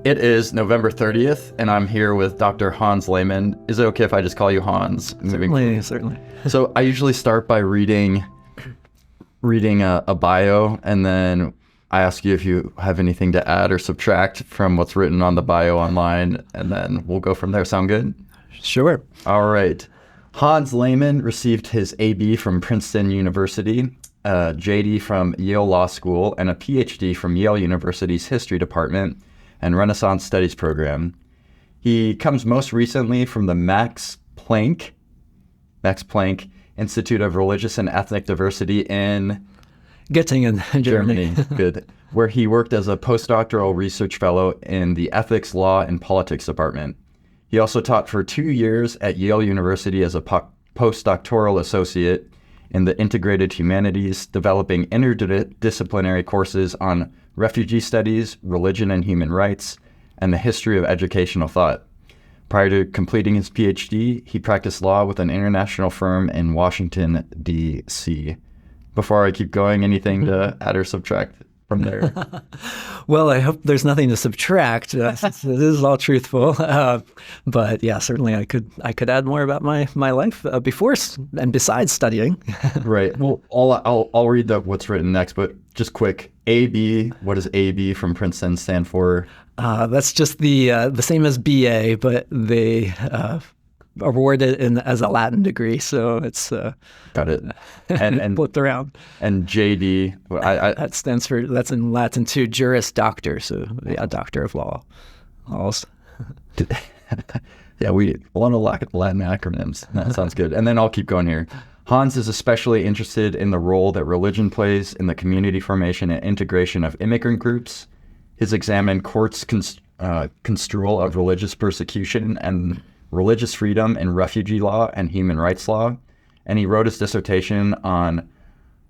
It is November 30th, and I'm here with Dr. Hans Leaman. Is it okay if I just call you Hans? Certainly. So I usually start by reading a bio, and then I ask you if you have anything to add or subtract from what's written on the bio online, and then we'll go from there. Sound good? Sure. All right. Hans Leaman received his A.B. from Princeton University, a J.D. from Yale Law School, and a Ph.D. from Yale University's History Department and Renaissance Studies program. He comes most recently from the Max Planck Institute of Religious and Ethnic Diversity in Göttingen, Germany. Good. Where he worked as a postdoctoral research fellow in the Ethics, Law, and Politics Department. He also taught for 2 years at Yale University as a postdoctoral associate in the integrated humanities, developing interdisciplinary courses on refugee studies, religion and human rights, and the history of educational thought. Prior to completing his PhD, he practiced law with an international firm in Washington, D.C. Before I keep going, anything to add or subtract from there? Well, I hope there's nothing to subtract. This is all truthful. But yeah, certainly I could add more about my life before and besides studying. Right. Well, I'll read what's written next, but just quick. A.B. What does A.B. from Princeton stand for? That's just the same as B.A., but they award it as a Latin degree, so it's got it. And flipped around. And J.D. That stands for, that's in Latin too, Juris Doctor, so yeah, Doctor of Law. Yeah, we want to lack Latin acronyms. That sounds good. And then I'll keep going here. Hans is especially interested in the role that religion plays in the community formation and integration of immigrant groups. He's examined courts' construal of religious persecution and religious freedom in refugee law and human rights law. And he wrote his dissertation on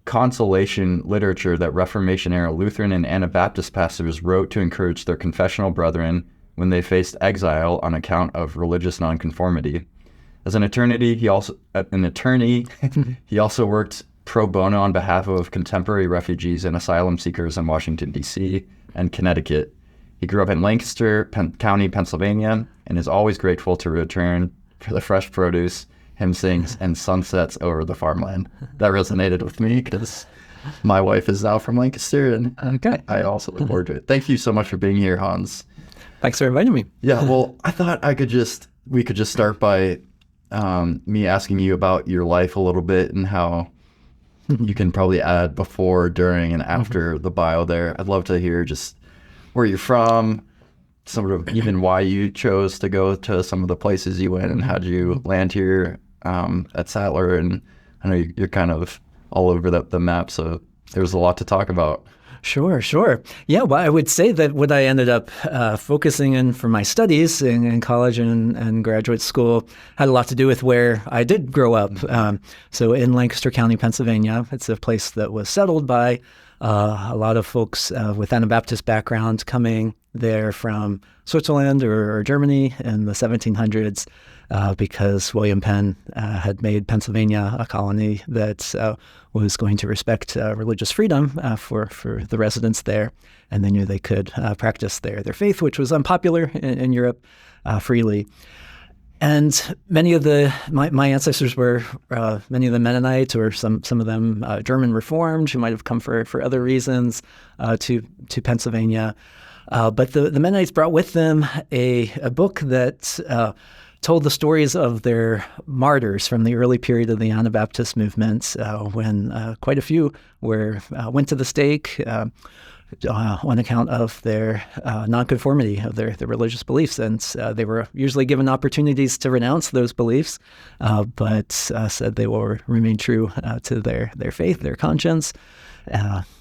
consolation literature that Reformation-era Lutheran and Anabaptist pastors wrote to encourage their confessional brethren when they faced exile on account of religious nonconformity. As an attorney, he also worked pro bono on behalf of contemporary refugees and asylum seekers in Washington, D.C. and Connecticut. He grew up in Lancaster County, Pennsylvania, and is always grateful to return for the fresh produce, hymn sings, and sunsets over the farmland. That resonated with me because my wife is now from Lancaster, and I also look forward to it. Thank you so much for being here, Hans. Thanks for inviting me. Yeah, well, I thought we could just start by me asking you about your life a little bit and how you can probably add before, during, and after the bio there. I'd love to hear just where you're from, sort of even why you chose to go to some of the places you went and how'd you land here at Sattler. And I know you're kind of all over the map, so there's a lot to talk about. Sure. Yeah, well, I would say that what I ended up focusing in for my studies in college and graduate school had a lot to do with where I did grow up. So in Lancaster County, Pennsylvania, it's a place that was settled by a lot of folks with Anabaptist background coming there from Switzerland or Germany in the 1700s because William Penn had made Pennsylvania a colony that was going to respect religious freedom for the residents there, and they knew they could practice their faith, which was unpopular in Europe, freely. And many of my ancestors were many of them Mennonite, or some of them German Reformed, who might have come for other reasons to Pennsylvania. But the Mennonites brought with them a book that told the stories of their martyrs from the early period of the Anabaptist movement, when quite a few went to the stake on account of their nonconformity of their religious beliefs. And they were usually given opportunities to renounce those beliefs, but said they will remain true to their faith, their conscience,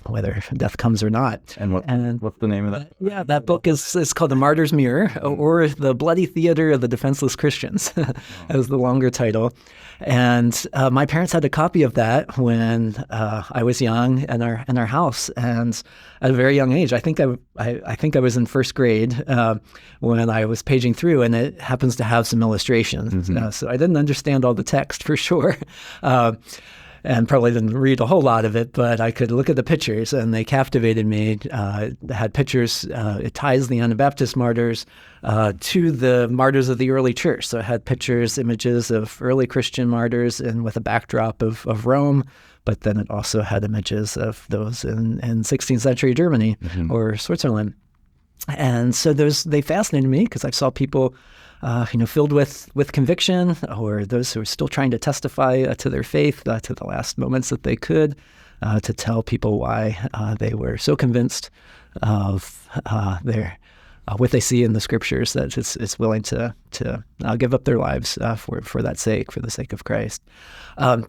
whether death comes or not. And what's the name of that? Yeah, that book is called The Martyr's Mirror, or The Bloody Theater of the Defenseless Christians, as the longer title. And my parents had a copy of that when I was young in our house, and at a very young age. I think I was in first grade when I was paging through, and it happens to have some illustrations. Mm-hmm. So I didn't understand all the text for sure. and probably didn't read a whole lot of it, but I could look at the pictures and they captivated me. It had pictures, it ties the Anabaptist martyrs to the martyrs of the early church. So it had pictures, images of early Christian martyrs and with a backdrop of Rome, but then it also had images of those in 16th century Germany or Switzerland. And so they fascinated me because I saw people filled with conviction, or those who are still trying to testify to their faith to the last moments that they could, to tell people why they were so convinced of what they see in the scriptures that it's willing to give up their lives for that sake, for the sake of Christ.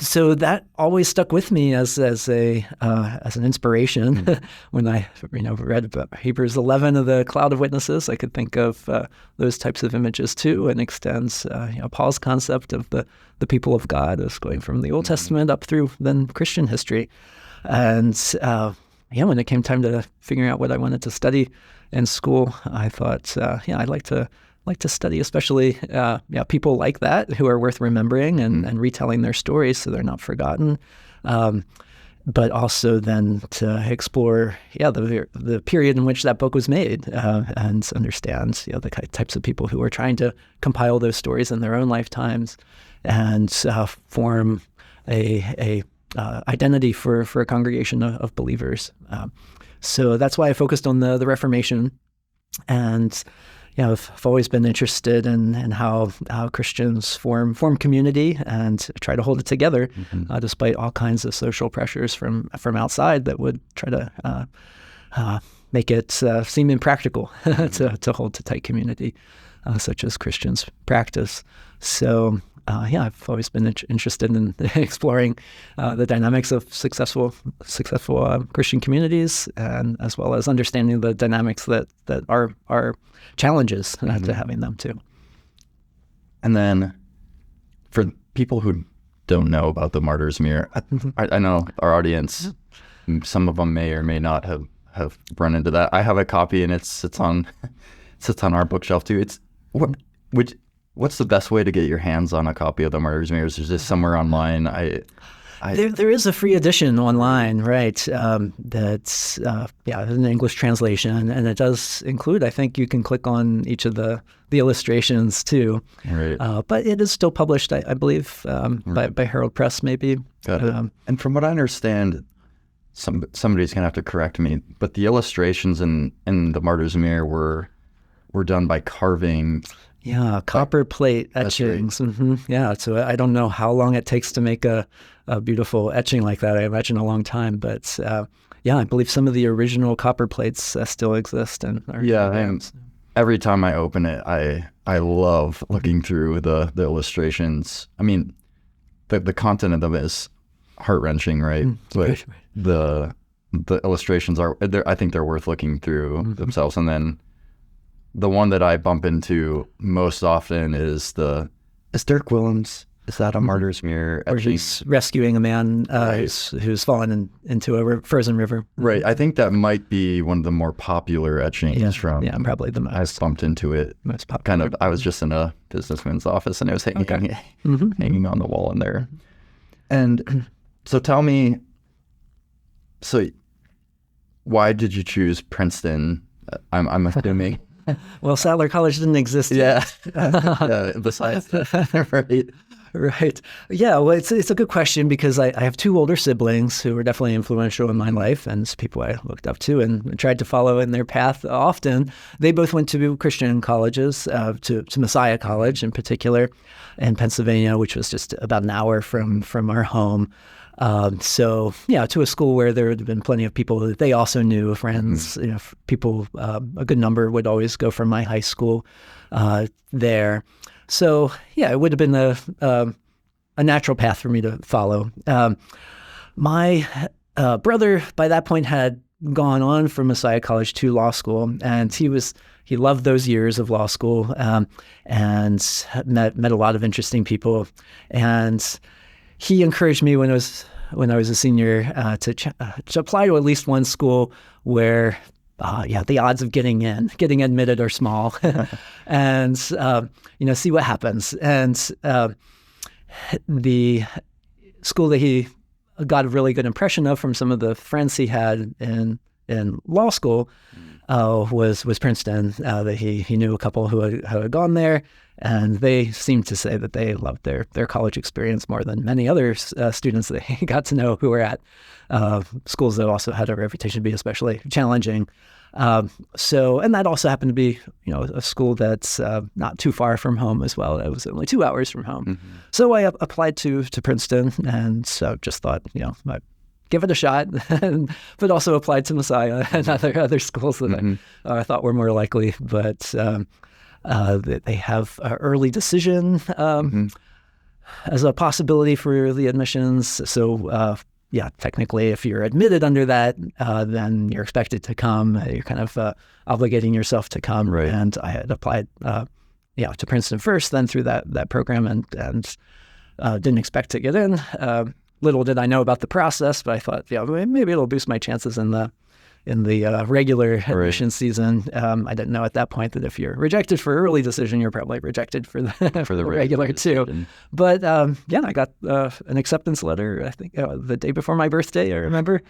So that always stuck with me as an inspiration. When I read about Hebrews 11 of the cloud of witnesses, I could think of those types of images too, and extends Paul's concept of the people of God as going from the Old Testament up through then Christian history. And when it came time to figuring out what I wanted to study in school, I thought, I'd like to study especially people like that who are worth remembering and retelling their stories so they're not forgotten. But also then to explore the period in which that book was made and understand the types of people who are trying to compile those stories in their own lifetimes and form a identity for a congregation of believers. So that's why I focused on the Reformation, and I've always been interested in how Christians form community and try to hold it together, despite all kinds of social pressures from outside that would try to make it seem impractical to hold to tight community, such as Christians practice. So. I've always been interested in exploring the dynamics of successful Christian communities, and as well as understanding the dynamics that are challenges to having them too. And then, for people who don't know about the Martyr's Mirror, I know our audience, some of them may or may not have run into that. I have a copy, and it sits on our bookshelf too. What's the best way to get your hands on a copy of the Martyr's Mirror? Is this somewhere online? There is a free edition online, right? That's an English translation, and it does include. I think you can click on each of the illustrations too. Right. But it is still published, I believe, by Herald Press, maybe. Got it. And from what I understand, somebody's gonna have to correct me, but the illustrations in the Martyr's Mirror were done by carving. Yeah, copper plate etchings. Right. Yeah, so I don't know how long it takes to make a beautiful etching like that. I imagine a long time, but I believe some of the original copper plates still exist. And every time I open it, I love looking through the illustrations. I mean, the content of them is heart-wrenching, right? But the illustrations I think they're worth looking through themselves. And then the one that I bump into most often is Dirk Willems. Is that a Martyr's Mirror etching? Or he's rescuing a man who's fallen into a frozen river. Right. I think that might be one of the more popular etchings from. Yeah, probably the most. I bumped into it. Most popular. I was just in a businessman's office and it was hanging on the wall in there. And so tell me, why did you choose Princeton? I'm assuming. Well, Sattler College didn't exist yet. Besides that, right. Yeah, well, it's a good question because I have two older siblings who were definitely influential in my life and people I looked up to and tried to follow in their path often. They both went to Christian colleges, to Messiah College in particular, in Pennsylvania, which was just about an hour from our home. To a school where there would have been plenty of people that they also knew, friends, people, a good number would always go from my high school there. So, it would have been a natural path for me to follow. My brother, by that point, had gone on from Messiah College to law school, and he loved those years of law school and met a lot of interesting people. And he encouraged me when I was a senior to apply to at least one school where the odds of getting admitted are small, and see what happens. And the school that he got a really good impression of from some of the friends he had in law school was Princeton. That he knew a couple who had gone there, and they seemed to say that they loved their college experience more than many other students that he got to know who were at schools that also had a reputation to be especially challenging. And that also happened to be, a school that's not too far from home as well. It was only 2 hours from home. Mm-hmm. So I applied to Princeton, and so just thought, I'd give it a shot, but also applied to Messiah and other schools that I thought were more likely. But they have early decision as a possibility for the admissions. So technically, if you're admitted under that, then you're expected to come. You're kind of obligating yourself to come. Right. And I had applied, to Princeton first, then through that program, and didn't expect to get in. Little did I know about the process, but I thought, maybe it'll boost my chances in the regular admission season. I didn't know at that point that if you're rejected for early decision, you're probably rejected for the regular too. But I got an acceptance letter, I think the day before my birthday, I remember.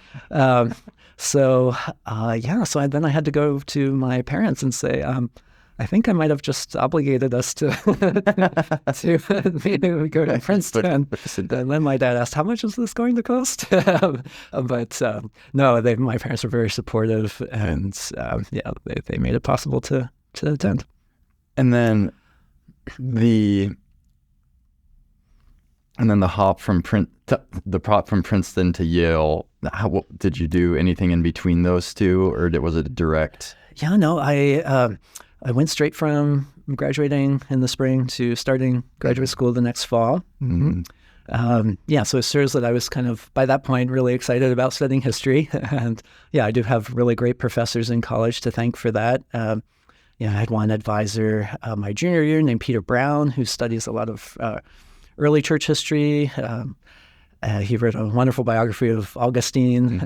So then I had to go to my parents and say, I think I might have just obligated us to go to Princeton. And then my dad asked, how much is this going to cost? But no, my parents were very supportive, and they made it possible to attend. And then the hop from Princeton to Yale. Did you do anything in between those two, or was it direct? Yeah, no, I went straight from graduating in the spring to starting graduate school the next fall. Mm-hmm. So it serves that I was kind of, by that point, really excited about studying history. And I do have really great professors in college to thank for that. I had one advisor my junior year named Peter Brown, who studies a lot of early church history. He wrote a wonderful biography of Augustine.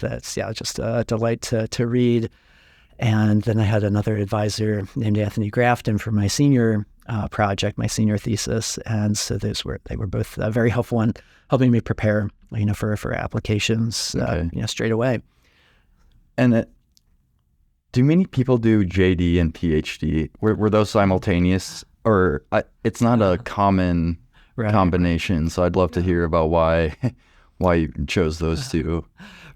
That's just a delight to read. And then I had another advisor named Anthony Grafton for my senior project, my senior thesis. And so they were both very helpful in helping me prepare, for applications, straight away. And do many people do JD and PhD? Were those simultaneous, or it's not a common combination? So I'd love to hear about why you chose those two.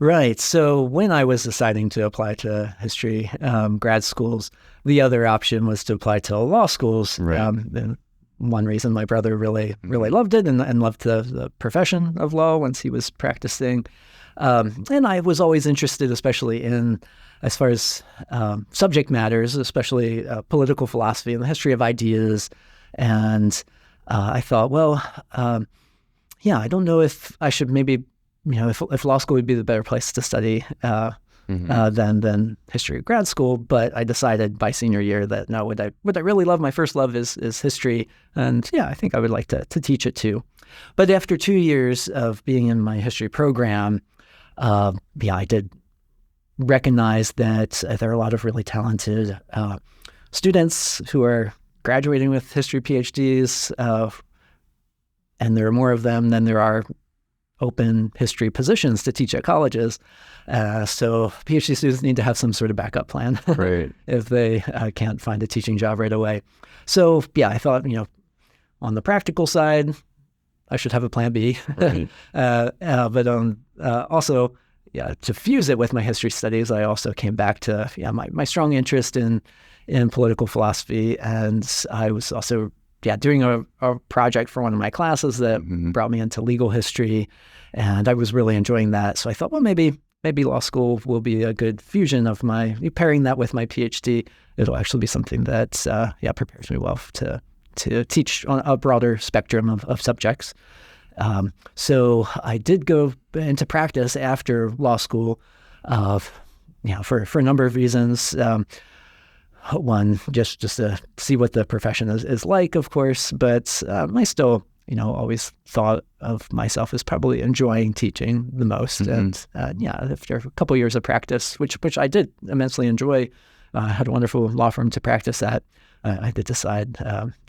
Right. So when I was deciding to apply to history grad schools, the other option was to apply to law schools. Right. One reason my brother really loved it and loved the profession of law once he was practicing. And I was always interested, especially as far as subject matters, especially political philosophy and the history of ideas. And I thought, I don't know if I should maybe, if law school would be the better place to study than history grad school. But I decided by senior year that no, what I really love, my first love is history. And I think I would like to teach it too. But after 2 years of being in my history program, I did recognize that there are a lot of really talented students who are graduating with history PhDs, and there are more of them than there are open history positions to teach at colleges. So PhD students need to have some sort of backup plan if they can't find a teaching job right away. So I thought, on the practical side, I should have a plan B. Right. But also, to fuse it with my history studies, I also came back to my strong interest in political philosophy, and I was also doing a project for one of my classes that brought me into legal history, and I was really enjoying that. So I thought, maybe law school will be a good fusion of pairing that with my PhD. It'll actually be something that prepares me well to teach on a broader spectrum of subjects. So I did go into practice after law school, for a number of reasons. One, just to see what the profession is like, of course, but I still, always thought of myself as probably enjoying teaching the most. And after a couple of years of practice, which I did immensely enjoy, I had a wonderful law firm to practice at. I did decide,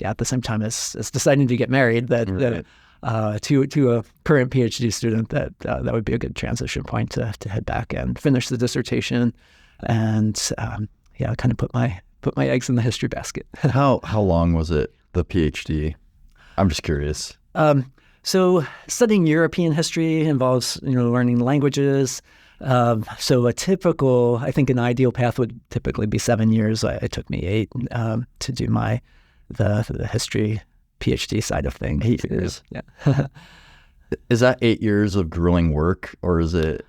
at the same time as deciding to get married, that to a current PhD student, that would be a good transition point to head back and finish the dissertation, and kind of put my eggs in the history basket. How long was it, the PhD? I'm just curious. So studying European history involves learning languages. So a typical, I think an ideal path would typically be 7 years. It took me 8 to do the history PhD side of things. 8 years. Yeah. Is that 8 years of grueling work, or is it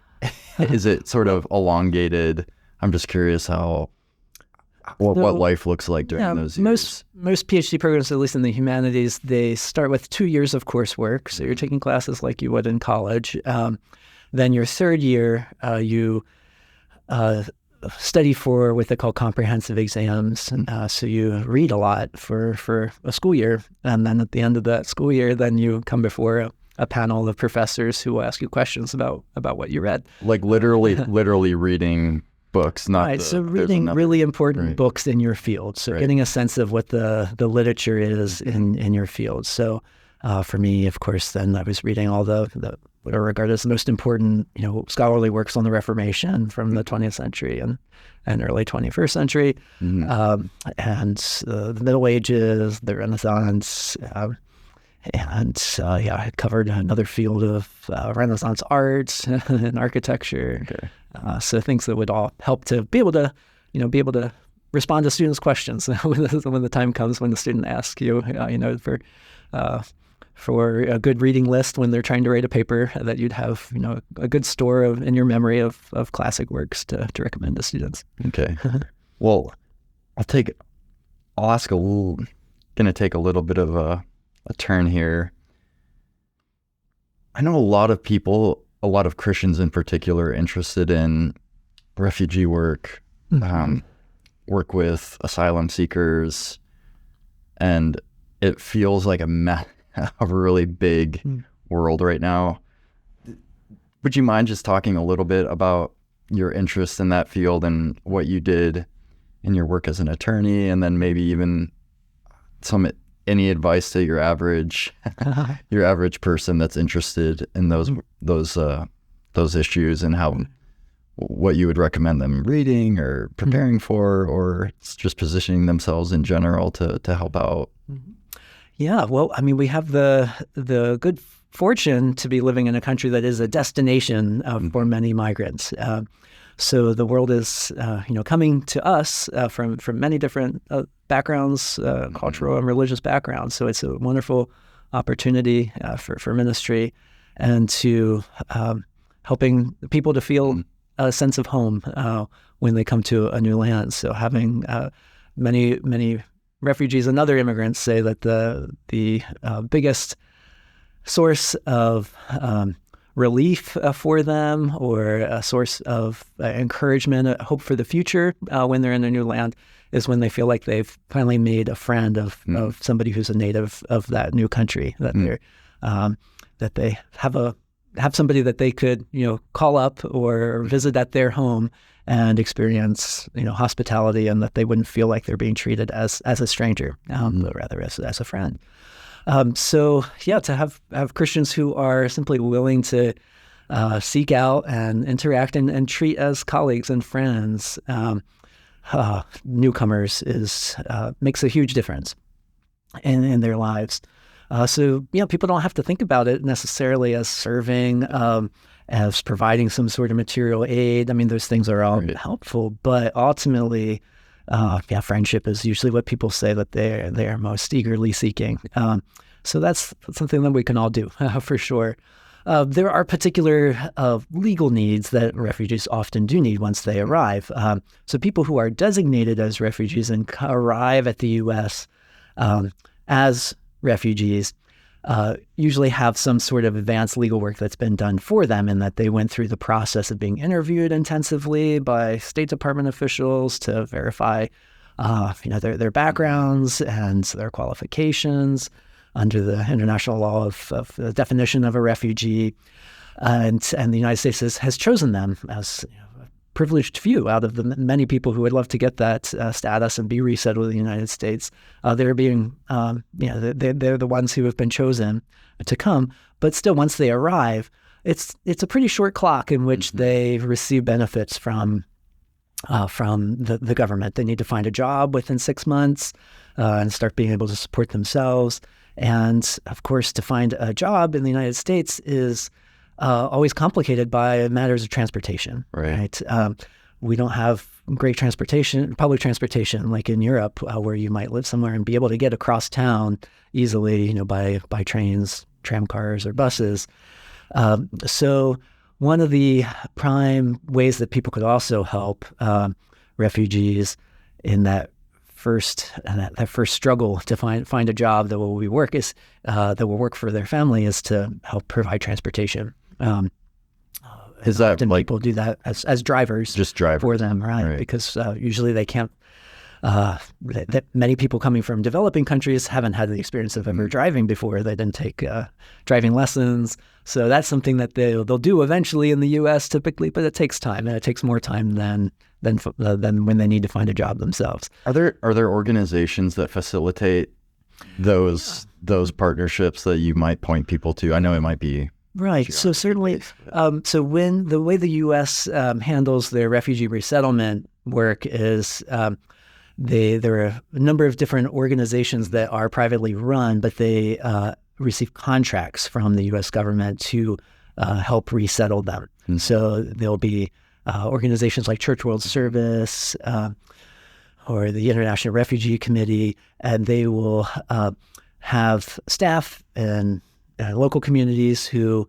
sort of elongated? I'm just curious what life looks like during those years. Most PhD programs, at least in the humanities, they start with 2 years of coursework. So you're taking classes like you would in college. Then your third year, you study for what they call comprehensive exams. So you read a lot for a school year. And then at the end of that school year, then you come before a panel of professors who will ask you questions about what you read. Like literally reading books, not right. So reading really important books in your field. So getting a sense of what the literature is in your field. So for me, of course, then I was reading all the what are regarded as the most important, scholarly works on the Reformation from the 20th century and early 21st century, and the Middle Ages, the Renaissance, I covered another field of Renaissance art and architecture. Okay. So things that would all help to be able to respond to students' questions when the time comes when the student asks you, for a good reading list when they're trying to write a paper, that you'd have, a good store in your memory of classic works to recommend to students. Okay. Well, going to take a little bit of a turn here. I know a lot of people, a lot of Christians in particular, are interested in refugee work, work with asylum seekers, and it feels like a really big world right now. Would you mind just talking a little bit about your interest in that field and what you did in your work as an attorney, and then maybe even any advice to your average person that's interested in those issues, and what you would recommend them reading or preparing for, or just positioning themselves in general to help out? Yeah, well, I mean, we have the good fortune to be living in a country that is a destination for many migrants. So the world is, coming to us from many different backgrounds, cultural and religious backgrounds. So it's a wonderful opportunity for ministry and to helping people to feel a sense of home when they come to a new land. So having many refugees and other immigrants say that the biggest source of relief for them, or a source of encouragement, hope for the future when they're in a new land, is when they feel like they've finally made a friend of somebody who's a native of that new country, that they're that they have somebody that they could call up or visit at their home and experience hospitality, and that they wouldn't feel like they're being treated as a stranger, but rather as a friend. So to have Christians who are simply willing to seek out and interact and treat as colleagues and friends newcomers makes a huge difference in their lives. So people don't have to think about it necessarily as serving, as providing some sort of material aid. I mean, those things are all helpful, but ultimately, friendship is usually what people say that they are most eagerly seeking. So that's something that we can all do for sure. There are particular legal needs that refugees often do need once they arrive. So people who are designated as refugees and arrive at the U.S. As refugees usually have some sort of advanced legal work that's been done for them, in that they went through the process of being interviewed intensively by State Department officials to verify their backgrounds and their qualifications under the international law of the definition of a refugee. And the United States has chosen them as privileged few out of the many people who would love to get that status and be resettled in the United States. They're being, they're the ones who have been chosen to come. But still, once they arrive, it's a pretty short clock in which they receive benefits from the government. They need to find a job within 6 months and start being able to support themselves. And of course, to find a job in the United States is always complicated by matters of transportation. Right? We don't have great public transportation like in Europe, where you might live somewhere and be able to get across town easily, by trains, tram cars, or buses. So one of the prime ways that people could also help refugees in that first struggle to find a job that will work for their family is to help provide transportation. Is that like people do that as drivers, just drivers for them, right? Because usually they can't. That many people coming from developing countries haven't had the experience of ever driving before. They didn't take driving lessons, so that's something that they'll do eventually in the U.S. typically, but it takes time, and it takes more time than when they need to find a job themselves. Are there organizations that facilitate those partnerships that you might point people to? I know it might be right. So certainly, so when the way the U.S. handles their refugee resettlement work is. There are a number of different organizations that are privately run, but they receive contracts from the U.S. government to help resettle them. And so there'll be organizations like Church World Service or the International Refugee Committee, and they will have staff in local communities who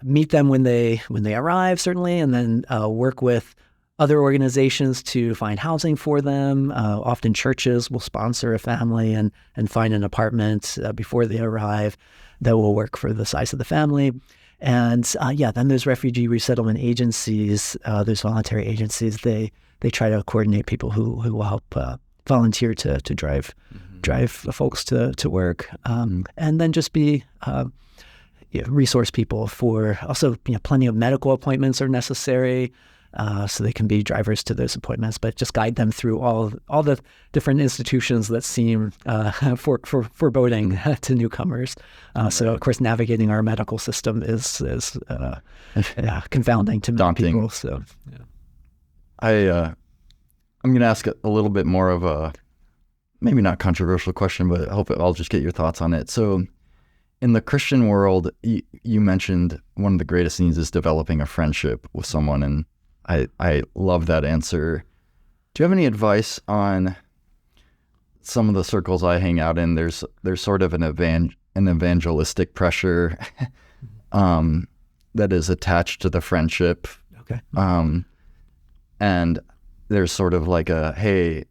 meet them when they arrive, certainly, and then work with other organizations to find housing for them. Often churches will sponsor a family and find an apartment before they arrive that will work for the size of the family. And then there's refugee resettlement agencies, there's voluntary agencies. They try to coordinate people who will help volunteer to drive folks to work. And then just be resource people for also, plenty of medical appointments are necessary. So they can be drivers to those appointments, but just guide them through all the different institutions that seem foreboding to newcomers. So of course, navigating our medical system is confounding to many people. So, I'm going to ask a little bit more of a maybe not controversial question, but I'll just get your thoughts on it. So, in the Christian world, you mentioned one of the greatest needs is developing a friendship with someone, and I love that answer. Do you have any advice on some of the circles I hang out in? There's sort of an evangelistic pressure that is attached to the friendship. Okay. And there's sort of like hey,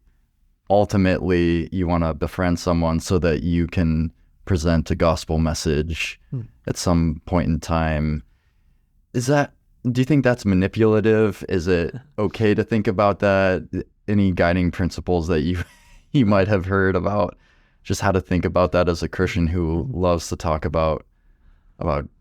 ultimately you want to befriend someone so that you can present a gospel message at some point in time. Do you think that's manipulative? Is it okay to think about that? Any guiding principles that you might have heard about just how to think about that as a Christian who loves to talk about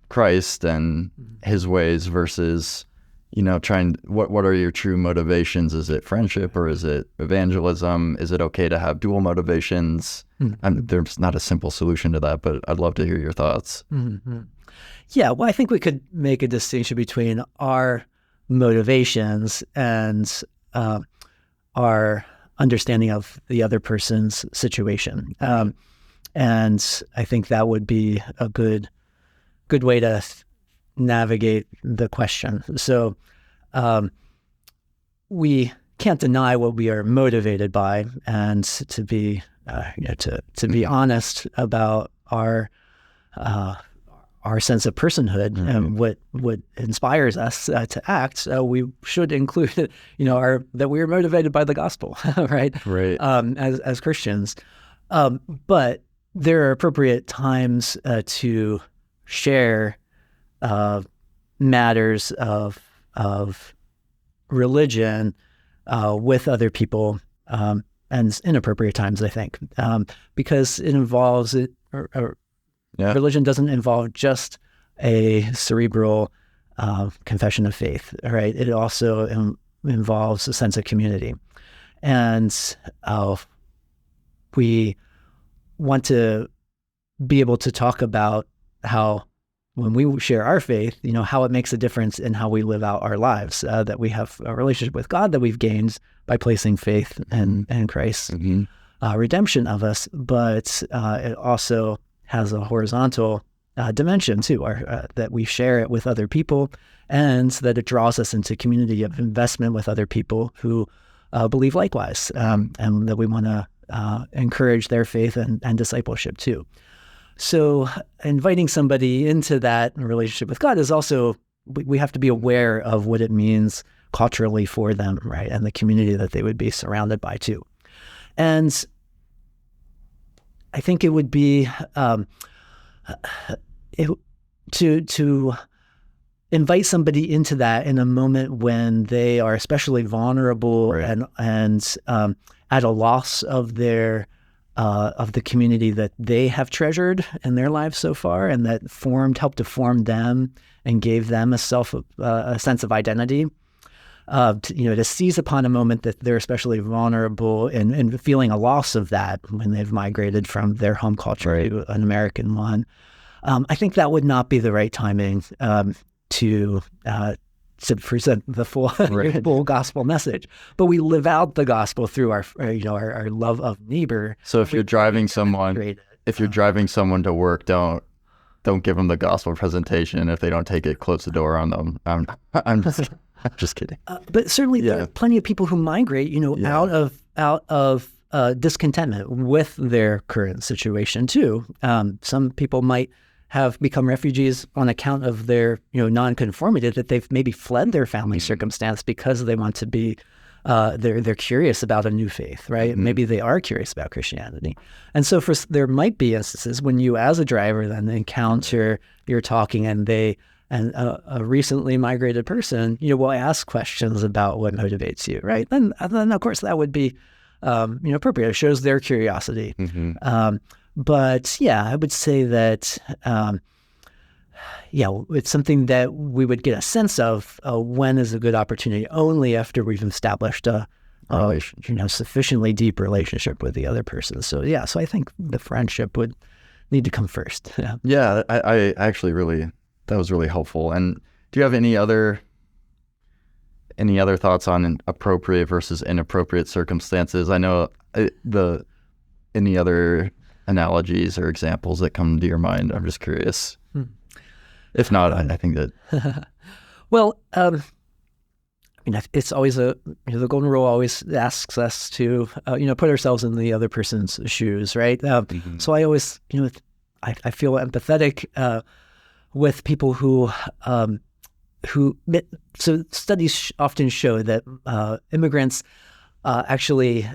Christ and his ways versus, what are your true motivations? Is it friendship or is it evangelism? Is it okay to have dual motivations? There's not a simple solution to that, but I'd love to hear your thoughts. Mm-hmm. Yeah, well, I think we could make a distinction between our motivations and our understanding of the other person's situation. And I think that would be a good way to navigate the question. So we can't deny what we are motivated by, and to be honest about our sense of personhood and what inspires us to act. We should include, that we are motivated by the gospel, right? Right. As Christians, but there are appropriate times to share matters of religion with other people, and inappropriate times, I think, because it involves religion doesn't involve just a cerebral confession of faith, right? It also involves a sense of community. And we want to be able to talk about how, when we share our faith, how it makes a difference in how we live out our lives, that we have a relationship with God that we've gained by placing faith in Christ's redemption of us, but it also has a horizontal dimension too, that we share it with other people, and that it draws us into community of investment with other people who believe likewise, and that we want to encourage their faith and discipleship too. So inviting somebody into that relationship with God is also, we have to be aware of what it means culturally for them, right? And the community that they would be surrounded by too. And I think it would be to invite somebody into that in a moment when they are especially vulnerable, right, and at a loss of their of the community that they have treasured in their lives so far, and that helped to form them and gave them a sense of identity. To seize upon a moment that they're especially vulnerable and feeling a loss of that when they've migrated from their home culture, right, to an American one. I think that would not be the right timing to present the full, right, full gospel message. But we live out the gospel through our love of neighbor. So if you're driving someone to work, don't give them the gospel presentation if they don't take it, close the door on them. I'm just kidding. But certainly there are plenty of people who migrate, out of discontentment with their current situation too. Some people might have become refugees on account of their, nonconformity, that they've maybe fled their family circumstance because they want to be, they're curious about a new faith, right? Mm-hmm. Maybe they are curious about Christianity. And so there might be instances when you as a driver then encounter, you're talking and a recently migrated person, will ask questions about what motivates you, right? Then of course that would be, appropriate. It shows their curiosity. Mm-hmm. But I would say that, it's something that we would get a sense of when is a good opportunity, only after we've established a sufficiently deep relationship with the other person. So so I think the friendship would need to come first. I actually really, that was really helpful. And do you have any other thoughts on appropriate versus inappropriate circumstances? I know any other analogies or examples that come to your mind? I'm just curious. If not, I think that. Well, it's always the golden rule always asks us to, put ourselves in the other person's shoes, right? Mm-hmm. So I always, I feel empathetic with people who so studies often show that immigrants actually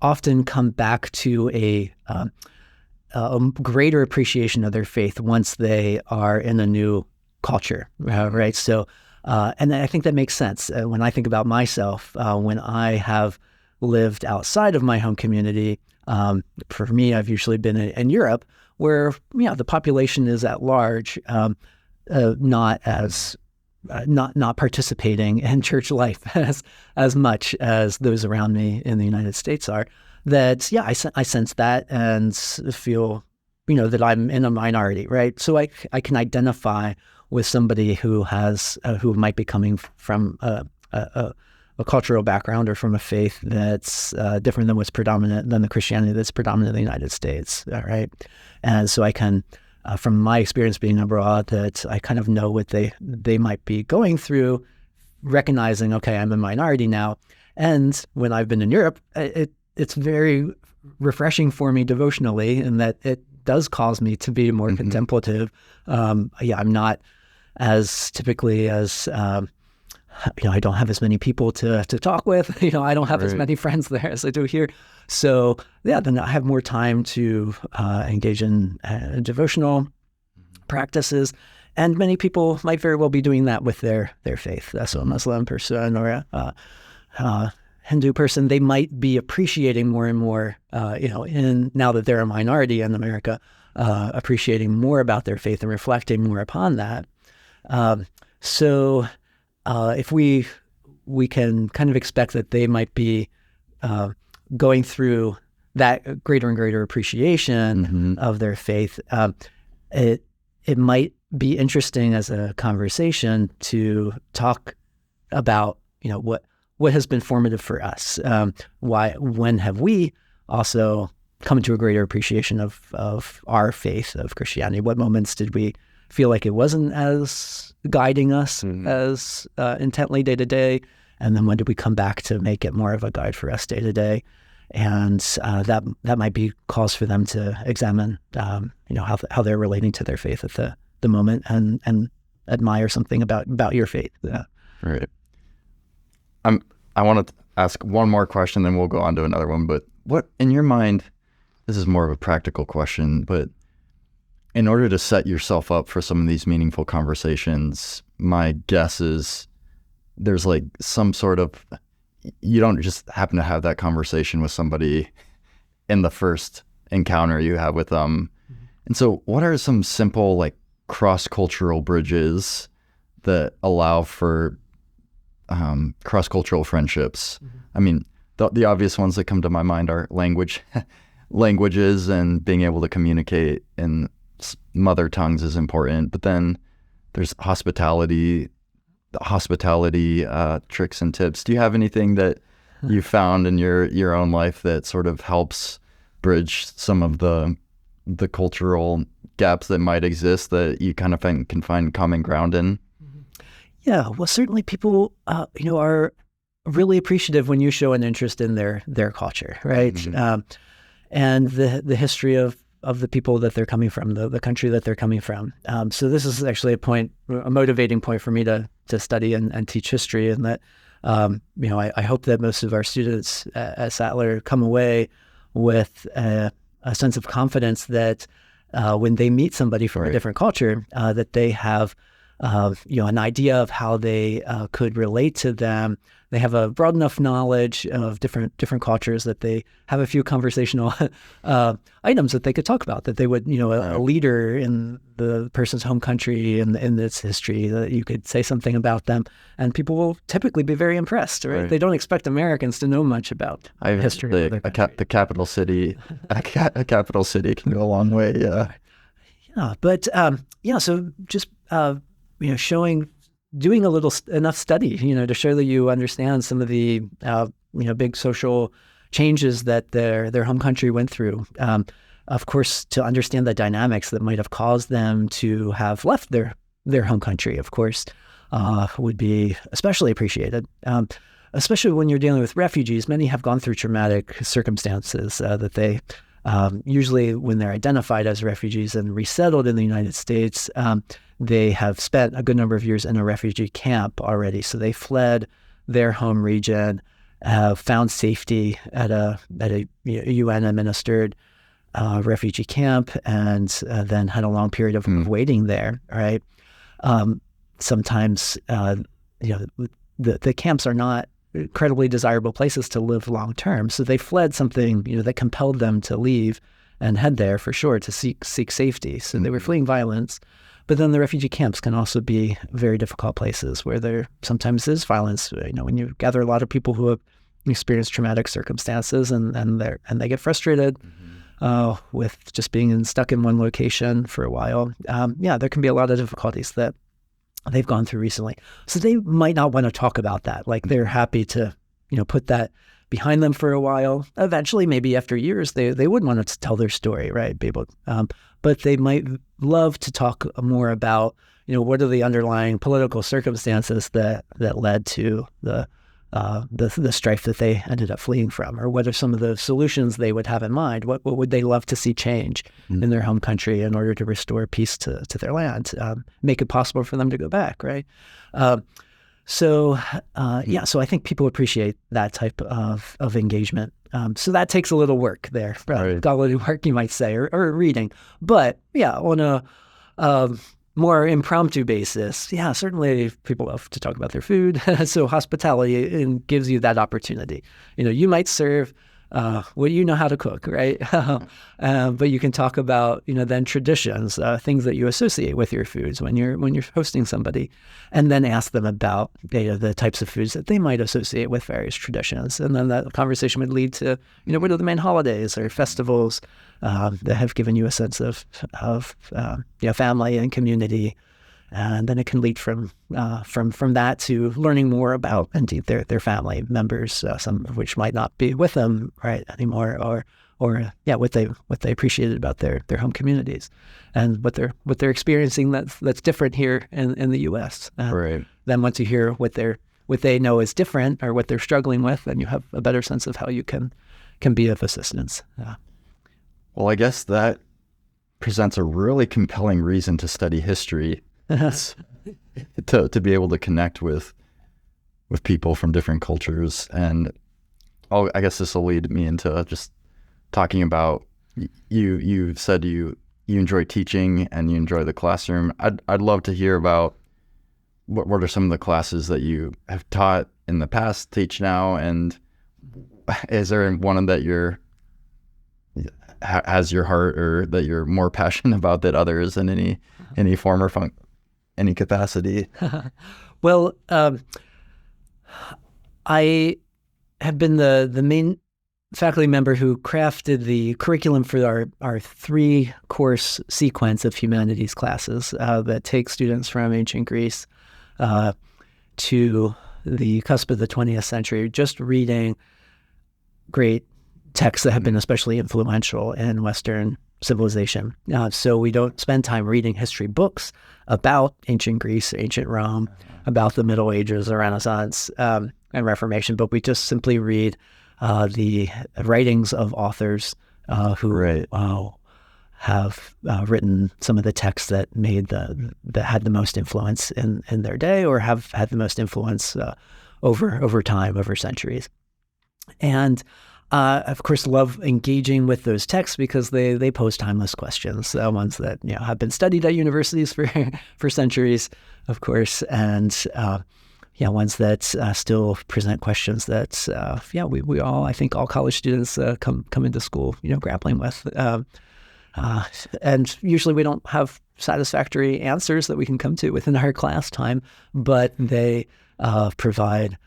often come back to a greater appreciation of their faith once they are in a new culture, right? So, and I think that makes sense. When I think about myself, when I have lived outside of my home community, for me, I've usually been in Europe, where the population is at large, not participating in church life as much as those around me in the United States are. That I sense that and feel that I'm in a minority, right? So I can identify with somebody who might be coming from a cultural background or from a faith that's different than than the Christianity that's predominant in the United States, right? And so I can, from my experience being abroad, that I kind of know what they might be going through, recognizing, okay, I'm a minority now. And when I've been in Europe, it's very refreshing for me devotionally in that it does cause me to be more contemplative. I'm not as typically as, I don't have as many people to talk with. I don't have as many friends there as I do here. So then I have more time to engage in devotional practices. And many people might very well be doing that with their faith. So a Muslim person or a Hindu person, they might be appreciating more and more, now that they're a minority in America, appreciating more about their faith and reflecting more upon that. So if we can kind of expect that they might be going through that greater and greater appreciation of their faith, it might be interesting as a conversation to talk about, what has been formative for us. When have we also come to a greater appreciation of our faith, of Christianity? What moments did we feel like it wasn't as guiding us as intently day to day? And then when did we come back to make it more of a guide for us day to day? And that might be cause for them to examine, how they're relating to their faith at the moment, and admire something about your faith. Yeah. Right. I want to ask one more question, then we'll go on to another one. But what, in your mind, this is more of a practical question, but in order to set yourself up for some of these meaningful conversations, my guess is there's like some sort of, you don't just happen to have that conversation with somebody in the first encounter you have with them. And so what are some simple, like, cross-cultural bridges that allow for cross-cultural friendships? I mean, the obvious ones that come to my mind are languages, and being able to communicate in mother tongues is important. But then there's hospitality tricks and tips. Do you have anything that you found in your own life that sort of helps bridge some of the cultural gaps that might exist that you kind of can find common ground in? Yeah, well, certainly people, are really appreciative when you show an interest in their culture, right? And the history of the people that they're coming from, the country that they're coming from. So this is actually a motivating point for me to study and teach history, and that, I hope that most of our students at Sattler come away with a sense of confidence that when they meet somebody from a different culture, that they have an idea of how they could relate to them. They have a broad enough knowledge of different cultures that they have a few conversational items that they could talk about, that they would, a leader in the person's home country and in its history, that you could say something about them, and people will typically be very impressed, right? They don't expect Americans to know much about history. The capital city, a capital city can go a long way. Yeah. Yeah. But, so just, doing enough study, to show that you understand some of the, big social changes that their home country went through. Of course, to understand the dynamics that might have caused them to have left their home country, of course, would be especially appreciated. Especially when you're dealing with refugees, many have gone through traumatic circumstances that they usually, when they're identified as refugees and resettled in the United States, they have spent a good number of years in a refugee camp already. So they fled their home region, found safety at a UN-administered refugee camp, and then had a long period of waiting there. Right. Sometimes, the camps are not incredibly desirable places to live long term. So they fled something, that compelled them to leave and head there for sure to seek safety. So they were fleeing violence. But then the refugee camps can also be very difficult places where there sometimes is violence. When you gather a lot of people who have experienced traumatic circumstances, and they get frustrated with just being stuck in one location for a while. There can be a lot of difficulties that they've gone through recently. So they might not want to talk about that. Like, they're happy to, put that behind them for a while. Eventually, maybe after years, they would want to tell their story, right? Be able, but they might love to talk more about, what are the underlying political circumstances that led to the strife that they ended up fleeing from, or what are some of the solutions they would have in mind? What would they love to see change in their home country in order to restore peace to their land, make it possible for them to go back, right? So I think people appreciate that type of engagement. So that takes a little work there, scholarly work, you might say, or reading. But on a more impromptu basis, certainly people love to talk about their food. So hospitality gives you that opportunity. You might serve well, you know how to cook, right? But you can talk about, then traditions, things that you associate with your foods when you're hosting somebody, and then ask them about the types of foods that they might associate with various traditions. And then that conversation would lead to, what are the main holidays or festivals that have given you a sense of family and community. And then it can lead from that to learning more about indeed their family members, some of which might not be with them right anymore, or what they appreciated about their home communities, and what they're experiencing that's different here in the U.S. Right. Then once you hear what they know is different or what they're struggling with, then you have a better sense of how you can be of assistance. Well, I guess that presents a really compelling reason to study history. to be able to connect with people from different cultures. And I guess this will lead me into just talking about you said you enjoy teaching and you enjoy the classroom. I'd love to hear about what are some of the classes that you have taught in the past, teach now, and is there one that has your heart or that you're more passionate about than others in any form or any capacity? Well, I have been the main faculty member who crafted the curriculum for our 3-course sequence of humanities classes that take students from ancient Greece to the cusp of the 20th century, just reading great texts that have been especially influential in Western civilization. So we don't spend time reading history books about ancient Greece, ancient Rome, about the Middle Ages, the Renaissance, and Reformation, but we just simply read the writings of authors who have written some of the texts that had the most influence in their day, or have had the most influence over time, over centuries. And of course, love engaging with those texts because they pose timeless questions, ones that have been studied at universities for centuries, of course, and ones that still present questions that we all, I think all college students come into school grappling with, and usually we don't have satisfactory answers that we can come to within our class time, but they provide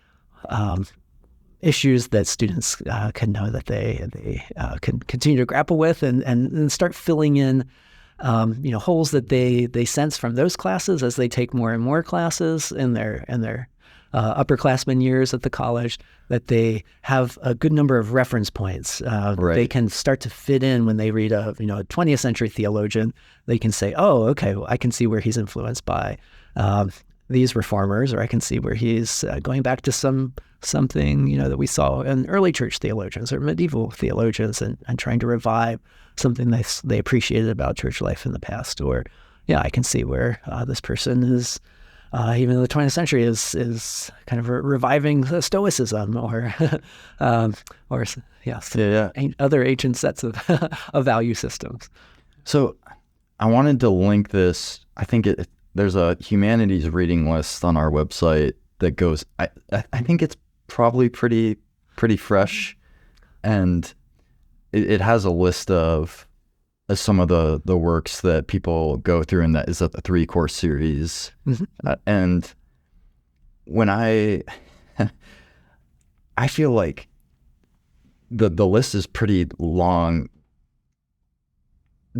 issues that students can know that they can continue to grapple with, and start filling in holes that they sense from those classes as they take more and more classes in their upperclassmen years at the college, that they have a good number of reference points. They can start to fit in when they read a 20th century theologian. They can say, oh, okay, well, I can see where he's influenced by these reformers, or I can see where he's going back to something that we saw in early church theologians or medieval theologians, and trying to revive something they appreciated about church life in the past. Or I can see where this person is even in the 20th century is kind of reviving Stoicism or other ancient sets of of value systems. So I wanted to link this. I think there's a humanities reading list on our website that goes, I think it's probably pretty fresh, and it has a list of some of the works that people go through, and that is a 3-course series. Mm-hmm. And when I feel like the list is pretty long.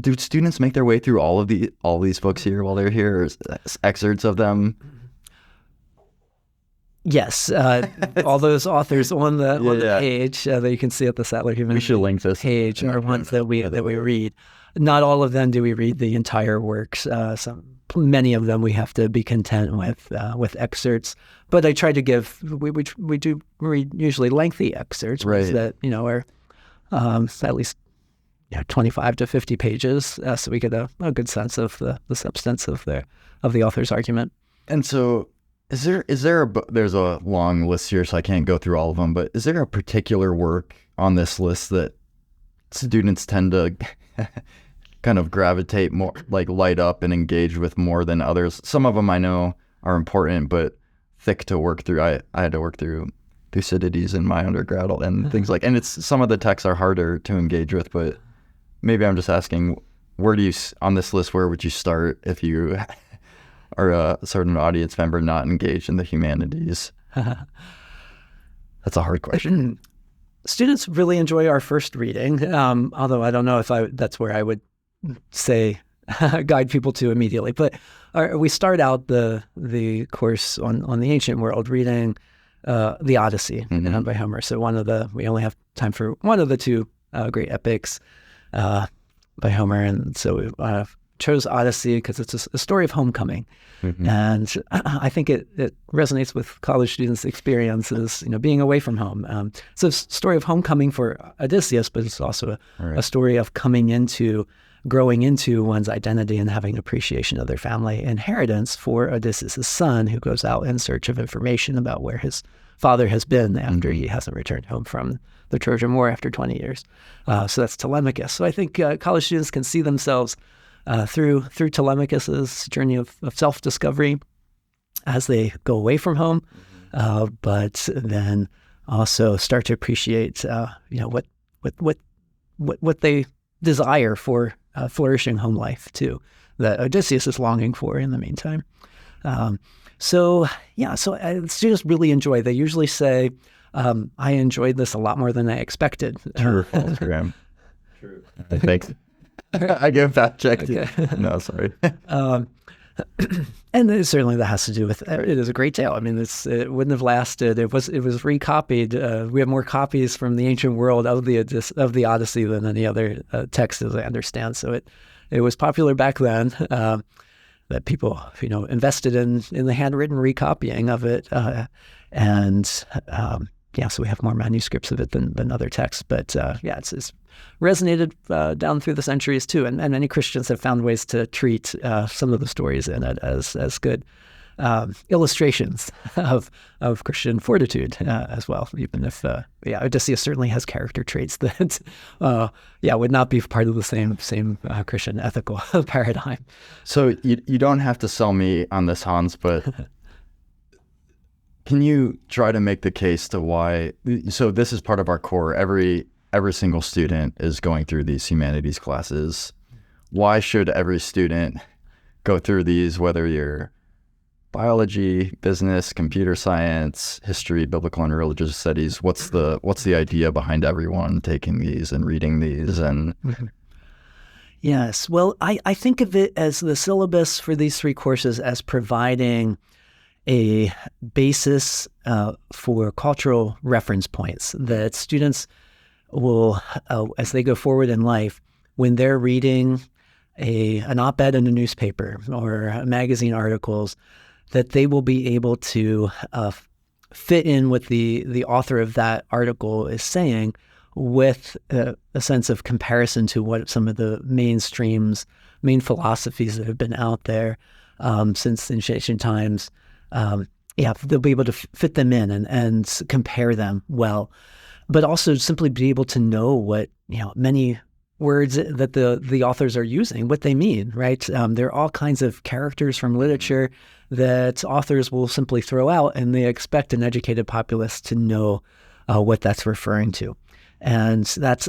Do students make their way through all these books here while they're here, or excerpts of them? Yes, all those authors on the page that you can see at the Sattler Humanities. We should link this page are ones that we read. Not all of them do we read the entire works. Many of them we have to be content with excerpts. But I try to give. We do read usually lengthy excerpts, ones that are at least 25 to 50 pages, so we get a good sense of the substance of the author's argument. And so, is there there's a long list here, so I can't go through all of them, but is there a particular work on this list that students tend to kind of gravitate more, like light up and engage with more than others? Some of them I know are important, but thick to work through. I had to work through Thucydides in my undergrad and things and it's some of the texts are harder to engage with, but maybe I'm just asking, where do you, on this list, where would you start if you are a certain audience member not engaged in the humanities? That's a hard question. Students really enjoy our first reading, although I don't know if that's where I would say guide people to immediately. But we start out the course on the ancient world reading the Odyssey by Homer. So we only have time for one of the two great epics by Homer, and so we chose Odyssey because it's a story of homecoming. And I think it resonates with college students' experiences, being away from home. So it's a story of homecoming for Odysseus, but it's also a story of growing into one's identity and having appreciation of their family inheritance for Odysseus' son, who goes out in search of information about where his father has been after he hasn't returned home from the Trojan War after 20 years. So that's Telemachus. So I think college students can see themselves through Telemachus's journey of self-discovery as they go away from home, but then also start to appreciate, what they desire for flourishing home life too, that Odysseus is longing for in the meantime. So students really enjoy. They usually say, "I enjoyed this a lot more than I expected." True or false, Graham? True. Thanks. I give fact check. Okay. No, sorry. And certainly that has to do with it is a great tale. I mean, it wouldn't have lasted. It was recopied. We have more copies from the ancient world of the Odyssey than any other text, as I understand. So it was popular back then. That people invested in the handwritten recopying of it, so we have more manuscripts of it than other texts. But it's resonated down through the centuries too, and many Christians have found ways to treat some of the stories in it as good illustrations of Christian fortitude as well. Even if Odysseus certainly has character traits that would not be part of the same Christian ethical paradigm. So you don't have to sell me on this, Hans, but can you try to make the case to why? So this is part of our core. Every single student is going through these humanities classes. Why should every student go through these, whether you're biology, business, computer science, history, biblical and religious studies? What's the idea behind everyone taking these and reading these? And Yes, well, I think of it as the syllabus for these three courses as providing a basis for cultural reference points that students will, as they go forward in life, when they're reading an op-ed in a newspaper or magazine articles, that they will be able to fit in what the author of that article is saying with a sense of comparison to what some of the main philosophies that have been out there since ancient times. They'll be able to fit them in and compare them well, but also simply be able to know what many words that the authors are using, what they mean, right? There are all kinds of characters from literature that authors will simply throw out, and they expect an educated populace to know what that's referring to. And that's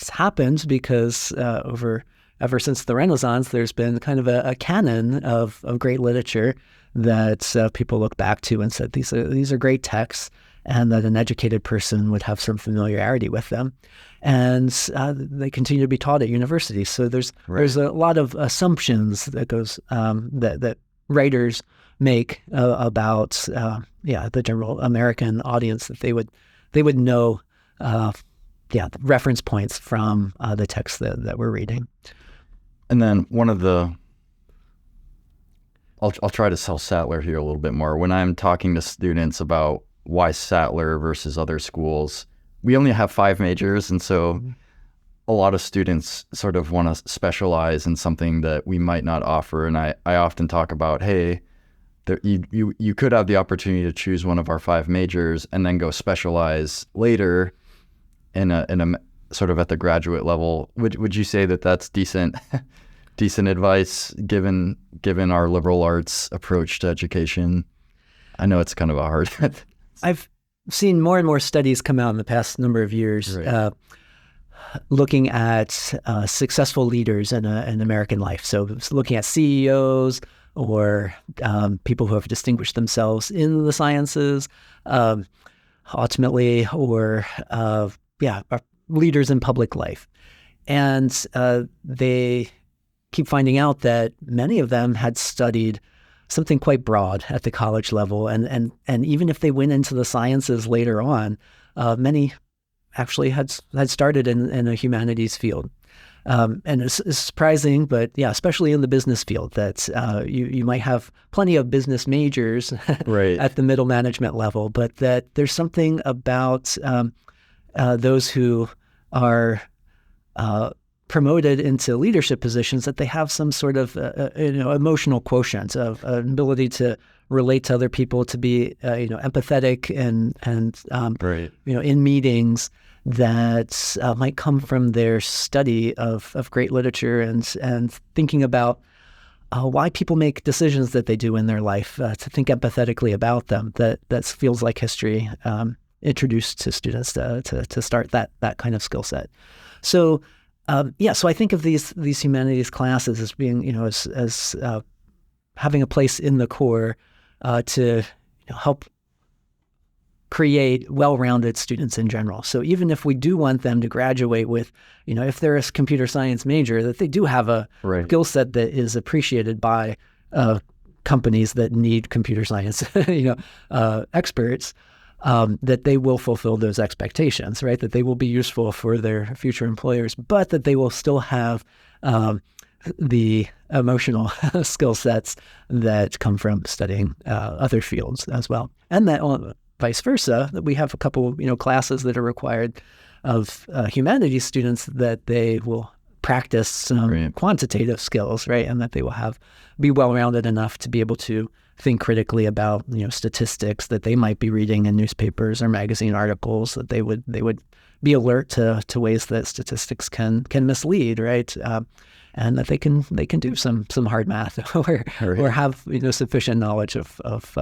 happened because ever since the Renaissance, there's been kind of a canon of great literature that people look back to and said these are great texts, and that an educated person would have some familiarity with them. And they continue to be taught at universities. So there's a lot of assumptions that goes that writers make about the general American audience, that they would know reference points from the text that we're reading. And then I'll try to sell Sattler here a little bit more. When I'm talking to students about why Sattler versus other schools, we only have 5 majors, and so a lot of students sort of want to specialize in something that we might not offer. And I often talk about, hey, you could have the opportunity to choose one of our 5 majors and then go specialize later in a sort of at the graduate level. Would you say that that's decent advice given our liberal arts approach to education? I know it's kind of a hard. seen more and more studies come out in the past number of years Right. looking at successful leaders in American life. So it's looking at CEOs or people who have distinguished themselves in the sciences, ultimately, or leaders in public life. And they keep finding out that many of them had studied something quite broad at the college level. And even if they went into the sciences later on, many actually had started in a humanities field. And it's surprising, but yeah, especially in the business field, that you might have plenty of business majors Right. at the middle management level, but that there's something about those who are promoted into leadership positions that they have some sort of emotional quotient of an ability to relate to other people, to be empathetic and Right. in meetings that might come from their study of great literature and thinking about why people make decisions that they do in their life, to think empathetically about them. That feels like history introduced to students to start that kind of skill set. So so I think of these humanities classes as being as having a place in the core to help create well-rounded students in general. So even if we do want them to graduate with, if they're a computer science major, that they do have a Right. skill set that is appreciated by companies that need computer science, experts, that they will fulfill those expectations, right? That they will be useful for their future employers, but that they will still have the emotional skill sets that come from studying other fields as well. And that vice versa, that we have a couple, classes that are required of humanities students, that they will practice some Right. quantitative skills, right? And that they will be well-rounded enough to be able to think critically about, statistics that they might be reading in newspapers or magazine articles, that they would be alert to ways that statistics can mislead, right? And that they can do some hard math or have sufficient knowledge of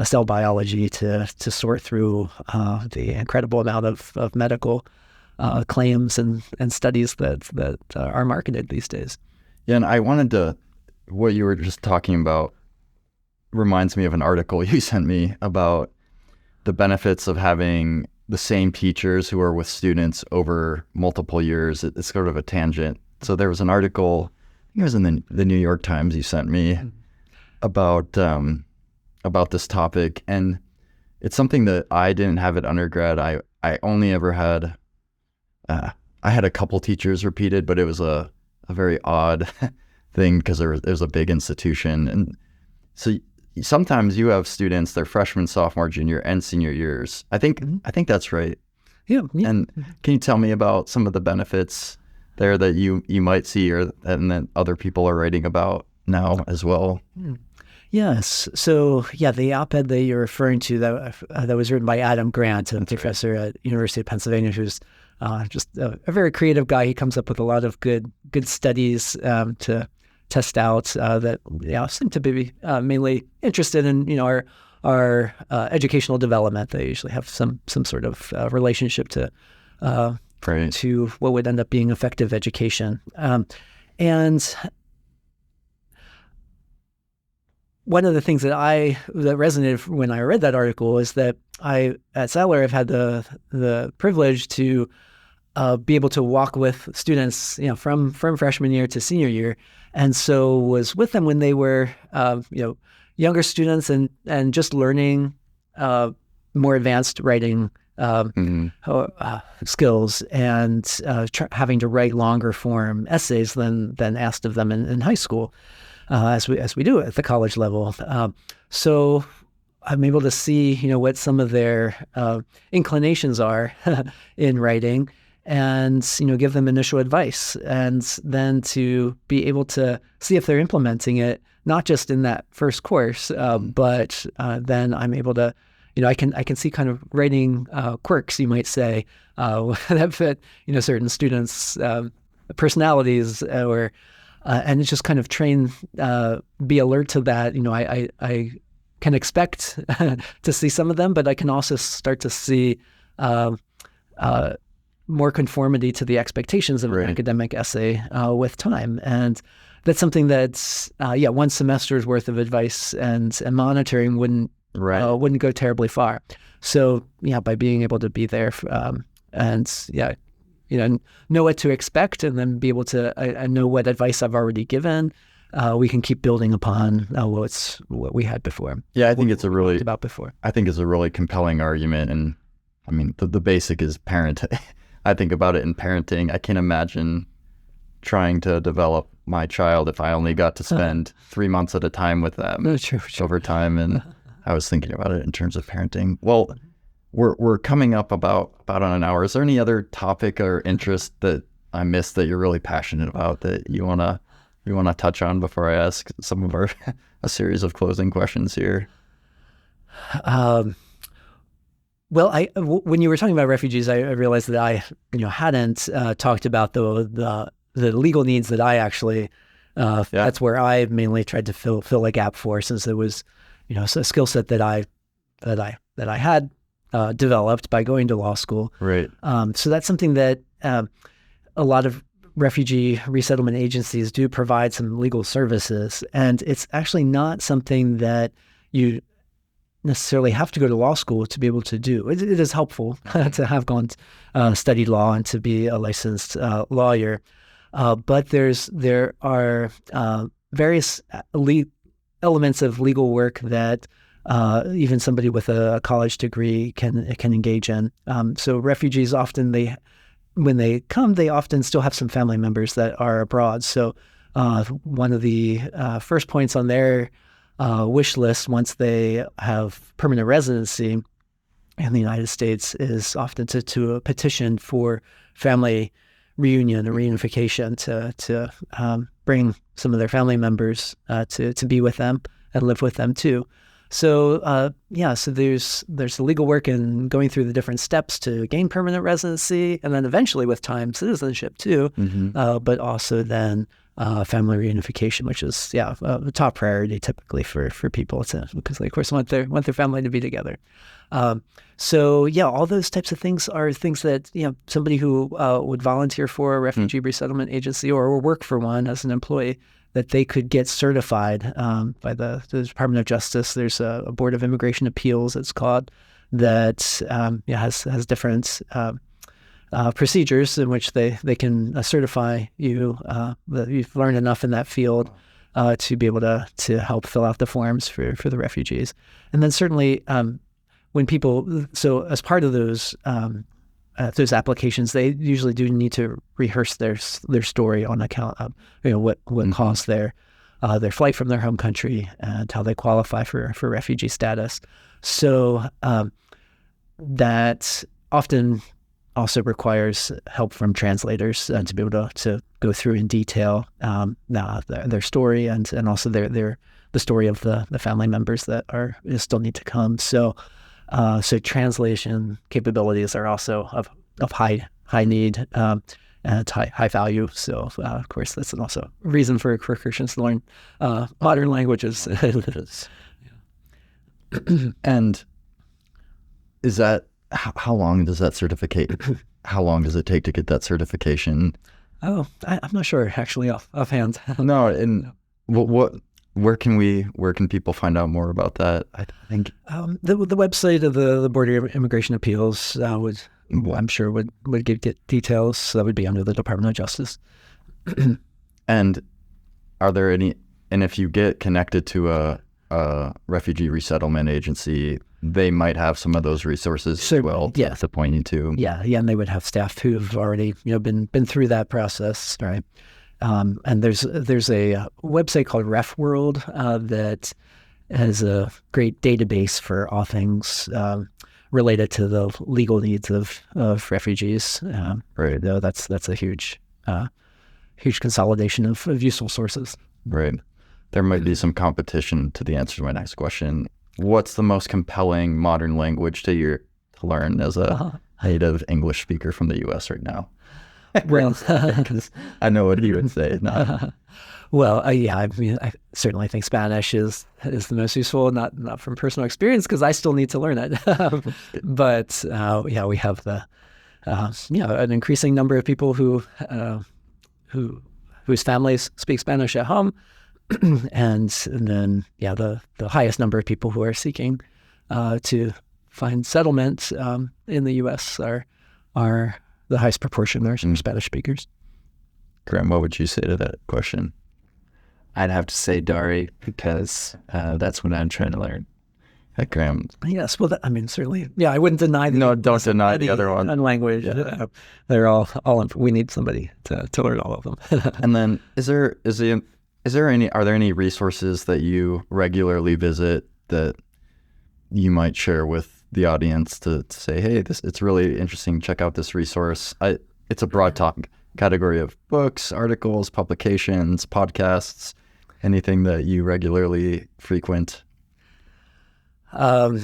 cell biology to sort through the incredible amount of medical claims and studies that are marketed these days. Yeah, and I wanted to, what you were just talking about reminds me of an article you sent me about the benefits of having the same teachers who are with students over multiple years. It's sort of a tangent. So there was an article, I think it was in the New York Times you sent me, about this topic. And it's something that I didn't have at undergrad. I only ever had, I had a couple teachers repeated, but it was a very odd thing because there was a big institution. And so sometimes you have students, they're freshman, sophomore, junior, and senior years. I think that's right. Yeah. And can you tell me about some of the benefits there that you might see, and that other people are writing about now as well? Yes. So the op-ed that you're referring to that was written by Adam Grant, a professor at University of Pennsylvania, who's just a very creative guy. He comes up with a lot of good studies to test out that seem to be mainly interested in our educational development. They usually have some sort of relationship to what would end up being effective education. And one of the things that resonated when I read that article is that I at Sattler have had the privilege to be able to walk with students, from freshman year to senior year, and so was with them when they were, younger students and just learning more advanced writing skills and having to write longer form essays than asked of them in high school, as we do at the college level. So I'm able to see, what some of their inclinations are in writing, and give them initial advice, and then to be able to see if they're implementing it, not just in that first course, but then I'm able to, I can see kind of writing quirks, you might say, that fit certain students' personalities, or and it's just kind of be alert to that. I can expect to see some of them, but I can also start to see more conformity to the expectations of an academic essay with time. And that's something that's, one semester's worth of advice and monitoring wouldn't go terribly far. So, by being able to be there know what to expect, and then be able to know what advice I've already given, we can keep building upon what we had before. Yeah, I think it's a really about before. I think it's a really compelling argument, and I mean the basic is parenting. I think about it in parenting. I can't imagine trying to develop my child if I only got to spend 3 months at a time with them over time. And I was thinking about it in terms of parenting. Well, we're coming up about on an hour. Is there any other topic or interest that I missed that you're really passionate about that you wanna touch on before I ask some of a series of closing questions here? Well, when you were talking about refugees, I realized that I hadn't talked about the legal needs that I actually that's where I mainly tried to fill a gap for, since it was a skill set that I had developed by going to law school. Right. So that's something that a lot of refugee resettlement agencies do provide some legal services, and it's actually not something that you necessarily have to go to law school to be able to do. It is helpful to have gone studied law and to be a licensed lawyer, but there are various elements of legal work that even somebody with a college degree can engage in. So refugees often, when they come, they often still have some family members that are abroad. So one of the first points on their wish list, once they have permanent residency in the United States, is often to petition for family reunion or reunification, to bring some of their family members to be with them and live with them too. So so there's the legal work in going through the different steps to gain permanent residency, and then eventually with time citizenship too. But also then family reunification, which is the top priority typically for people, because they of course want their family to be together. So all those types of things are things that somebody who would volunteer for a refugee resettlement agency or work for one as an employee, that they could get certified by the Department of Justice. There's a Board of Immigration Appeals, it's called, that has different procedures in which they can certify you that you've learned enough in that field to be able to help fill out the forms for the refugees. And then certainly when people, so as part of those applications, they usually do need to rehearse their story on account of what caused their flight from their home country and how they qualify for refugee status. So that often also requires help from translators to be able to go through in detail their story and also the story of the family members that still need to come. So translation capabilities are also of high need and high value. So of course that's also a reason for Christians to learn modern languages. And is that how long does that certificate? How long does it take to get that certification? Oh, I'm not sure actually offhand. No, and where can people find out more about that? I think the website of the Board of Immigration Appeals I'm sure would get details. That would be under the Department of Justice. And are there any? And if you get connected to a refugee resettlement agency, they might have some of those resources as well to point you to. Yeah, and they would have staff who've already been through that process, right? And there's a website called RefWorld that has a great database for all things related to the legal needs of refugees. Right. Though that's a huge consolidation of useful sources. Right. There might be some competition to the answer to my next question. What's the most compelling modern language to learn as a native English speaker from the U.S. right now? Well, 'Cause I know what he would say. No. well, yeah, I mean, I certainly think Spanish is the most useful, not from personal experience because I still need to learn it. But yeah, we have the an increasing number of people who whose families speak Spanish at home, and then the highest number of people who are seeking to find settlement in the U.S. are the highest proportion are Spanish speakers. Graham, what would you say to that question? I'd have to say Dari because that's what I'm trying to learn. Graham. Yes, well, I mean, certainly, I wouldn't deny the No, don't deny the other one. And language, they're all. We need somebody to learn all of them. And then, are there any resources that you regularly visit that you might share with the audience to say, hey, it's really interesting. Check out this resource. It's a broad category of books, articles, publications, podcasts, anything that you regularly frequent. Do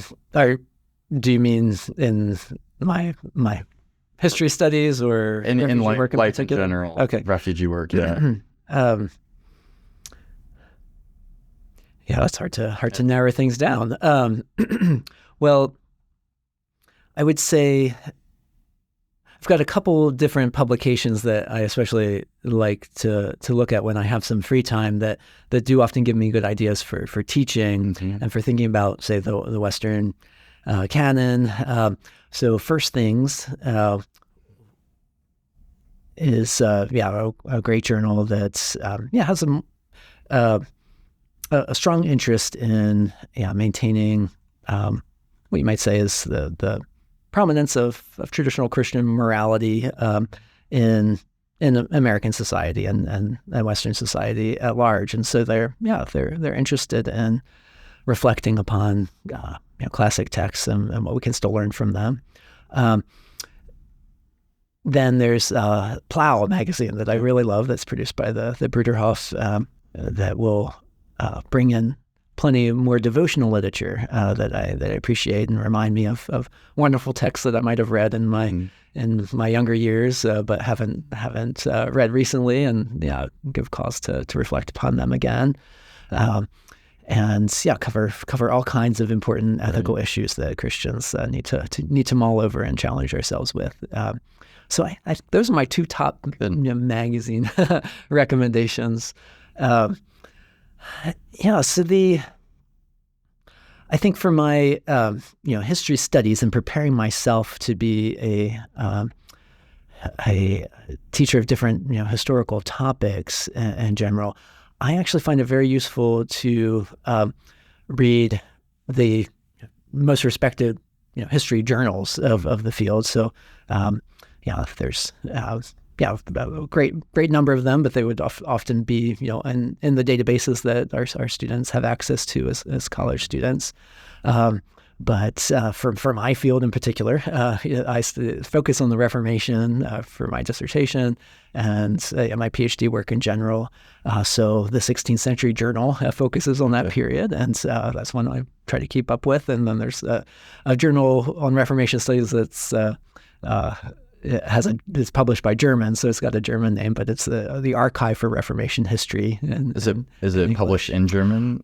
you mean in my history studies or in work life in general? Okay, refugee work. Yeah. Yeah, it's hard to narrow things down. Well, I would say I've got a couple different publications that I especially like to look at when I have some free time that do often give me good ideas for teaching and for thinking about, say, the Western canon. So First Things is a great journal that has a strong interest in maintaining what you might say is the prominence of traditional Christian morality in American society and Western society at large, and so they're interested in reflecting upon classic texts and what we can still learn from them. Then there's Plow magazine that I really love that's produced by the Bruderhof that will bring in plenty more devotional literature that I appreciate and remind me of wonderful texts that I might have read in my younger years, but haven't read recently, and give cause to reflect upon them again, and cover all kinds of important ethical issues that Christians need to mull over and challenge ourselves with. So those are my two top magazine recommendations. So I think for my history studies and preparing myself to be a teacher of different historical topics in general, I actually find it very useful to read the most respected history journals of the field. So there's a great number of them, but they would often be in the databases that our students have access to as college students. But for my field in particular, I focus on the Reformation for my dissertation and my Ph.D. work in general. So the 16th Century Journal focuses on that period, and that's one I try to keep up with. And then there's a journal on Reformation studies that's it's published by Germans, so it's got a German name, but it's the Archive for Reformation History. And is it published in German?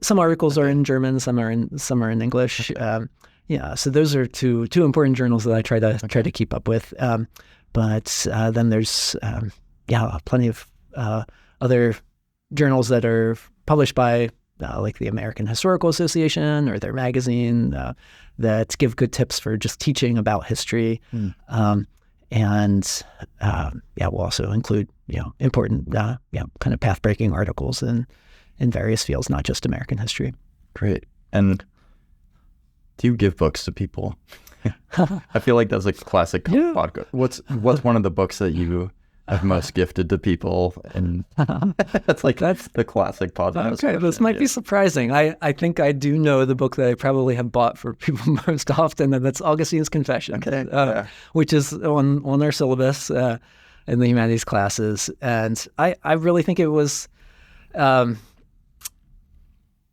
Some articles are in German, some are in English. So those are two important journals that I try to keep up with. But then there's plenty of other journals that are published by like the American Historical Association or their magazine that give good tips for just teaching about history. And we'll also include important kind of path-breaking articles in various fields, not just American history. Great. And do you give books to people? I feel like that's a classic podcast. What's one of the books that you have most gifted to people? And that's the classic podcast. Okay, this might be surprising. I think I do know the book that I probably have bought for people most often, and that's Augustine's Confession, which is on our syllabus in the humanities classes. And I really think it was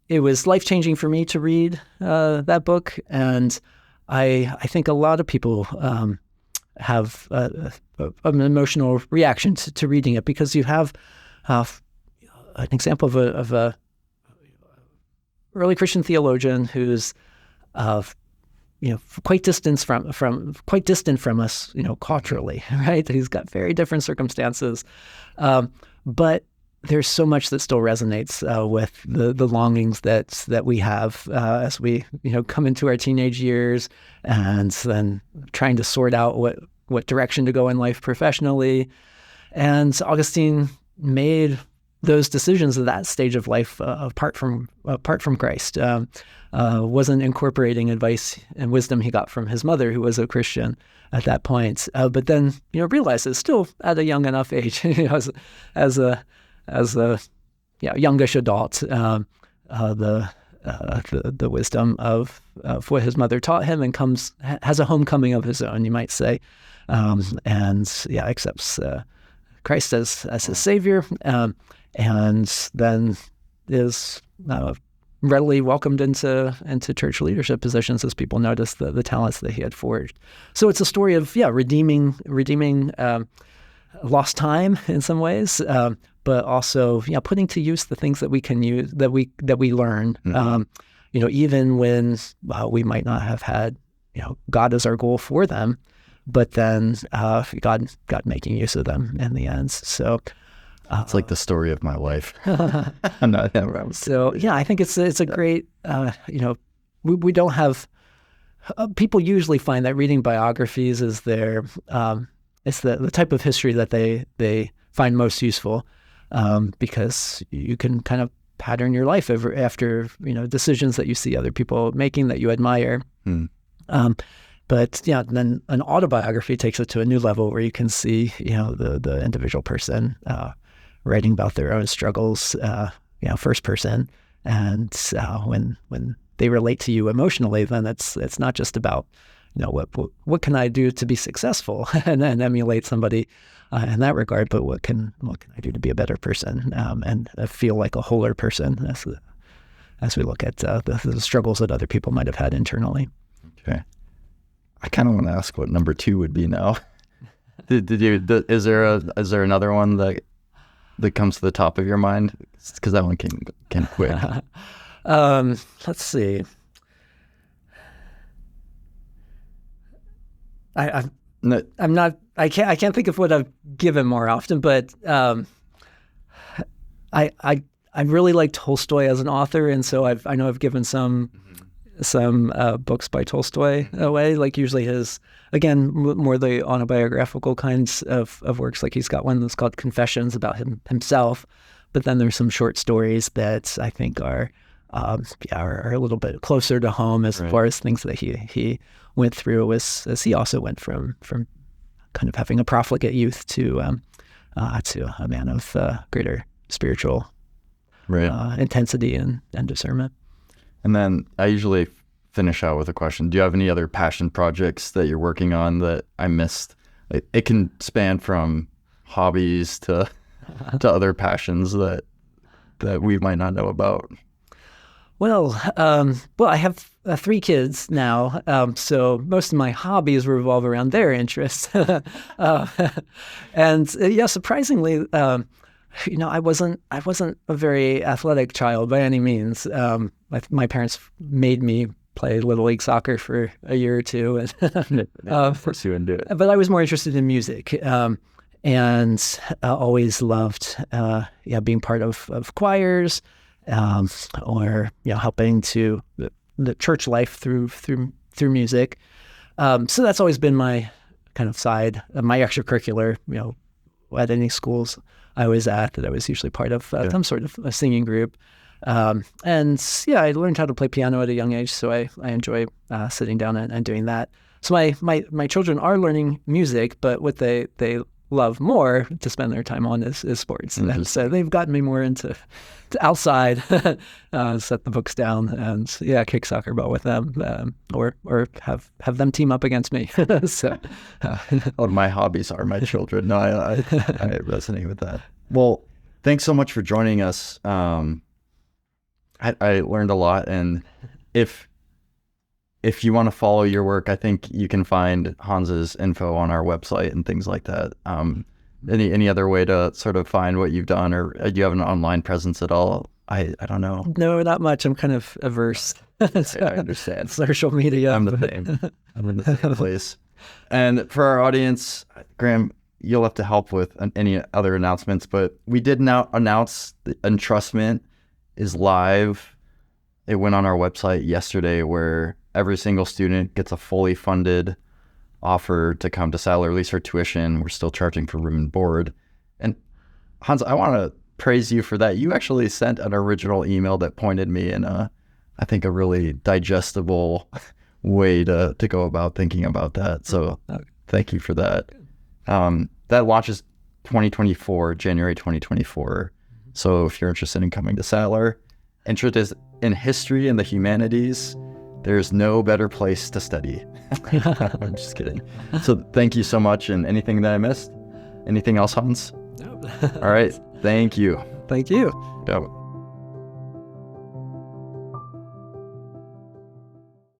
life-changing for me to read that book, and I think a lot of people have an emotional reaction to reading it, because you have an example of a early Christian theologian who's quite distant from us, culturally, right? He's got very different circumstances, but there's so much that still resonates with the longings that we have as we come into our teenage years, and then trying to sort out what direction to go in life professionally. And Augustine made those decisions at that stage of life apart from Christ. Wasn't incorporating advice and wisdom he got from his mother, who was a Christian at that point. But then realizes still at a young enough age, as a youngish adult, the wisdom of what his mother taught him, and has a homecoming of his own, you might say, and accepts Christ as his Savior, and then is readily welcomed into church leadership positions as people notice the talents that he had forged. So it's a story of redeeming lost time in some ways, but also putting to use the things that we can use, that we learn. Even when we might not have had God as our goal for them, but then God making use of them in the end. So it's like the story of my life. So I think it's a great we don't have people usually find that reading biographies is their it's the type of history that they find most useful, because you can kind of pattern your life after decisions that you see other people making that you admire. But then an autobiography takes it to a new level where you can see the individual person writing about their own struggles, first person, and when they relate to you emotionally, then it's not just about what can I do to be successful and emulate somebody in that regard, but what can I do to be a better person and feel like a wholer person as we look at the struggles that other people might have had internally. Okay, I kind of want to ask what number 2 would be now. Is there another one that comes to the top of your mind? Because that one came quick. Let's see. I'm not. I can't think of what I've given more often, but I really like Tolstoy as an author, and so I know I've given some books by Tolstoy away. Like usually his, again, more the autobiographical kinds of works. Like he's got one that's called Confessions about himself, but then there's some short stories that I think are a little bit closer to home as far as things that he went through, as he also went from kind of having a profligate youth to a man of greater spiritual intensity and discernment. And then I usually finish out with a question. Do you have any other passion projects that you're working on that I missed? It can span from hobbies to other passions that we might not know about. Well, I have 3 kids now, so most of my hobbies revolve around their interests. And surprisingly, I wasn't a very athletic child by any means. My parents made me play Little League soccer for a year or two, and Pursue and do it. but I was more interested in music, and always loved being part of choirs. Or helping to the church life through music. So that's always been my kind of side, my extracurricular. At any schools I was at, that I was usually part of some sort of a singing group. And I learned how to play piano at a young age, so I enjoy sitting down and doing that. So my children are learning music, but what they love more to spend their time on is sports. And so they've gotten me more into outside, set the books down and kick soccer ball with them, or have them team up against me. So my hobbies are my children. No, I resonate with that. Well, thanks so much for joining us. I learned a lot, and if if you want to follow your work, I think you can find Hans's info on our website and things like that. Any other way to sort of find what you've done, or do you have an online presence at all? I don't know. No, not much. I'm kind of averse. I understand. Social media. I'm the same. I'm in the same place. And for our audience, Graham, you'll have to help with any other announcements, but we did now announce the entrustment is live. It went on our website yesterday, where every single student gets a fully funded offer to come to Sattler, at least for tuition. We're still charging for room and board. And Hans, I want to praise you for that. You actually sent an original email that pointed me in I think a really digestible way to go about thinking about that. So thank you for that. That launches 2024, January 2024. So if you're interested in coming to Sattler, interested in history and the humanities, there's no better place to study. I'm just kidding. So thank you so much. And anything that I missed? Anything else, Hans? No. All right. Thank you. Thank you. Yeah.